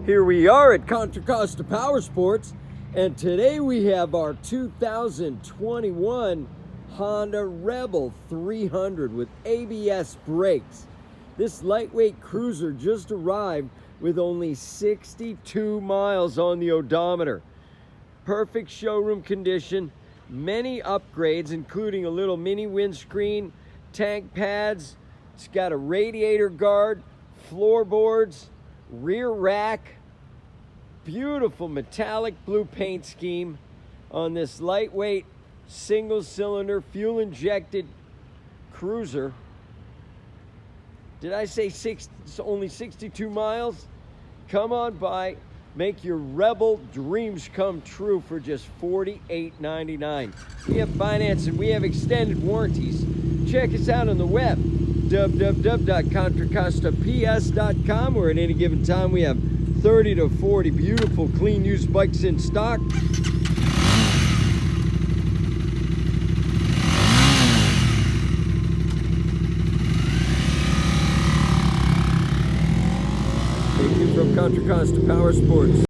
Here we are at Contra Costa Powersports, and today we have our 2021 Honda Rebel 300 with ABS brakes. This lightweight cruiser just arrived with only 62 miles on the odometer. Perfect showroom condition, many upgrades including a little mini windscreen, tank pads. It's got a radiator guard, floorboards, rear rack, beautiful metallic blue paint scheme on this lightweight single cylinder fuel injected cruiser. Did I say it's only 62 miles? Come on by, make your Rebel dreams come true for just $48.99. We have financing, we have extended warranties. Check us out on the web, www.contracostaps.com, where at any given time we have 30 to 40 beautiful, clean, used bikes in stock. Thank you from Contra Costa Powersports.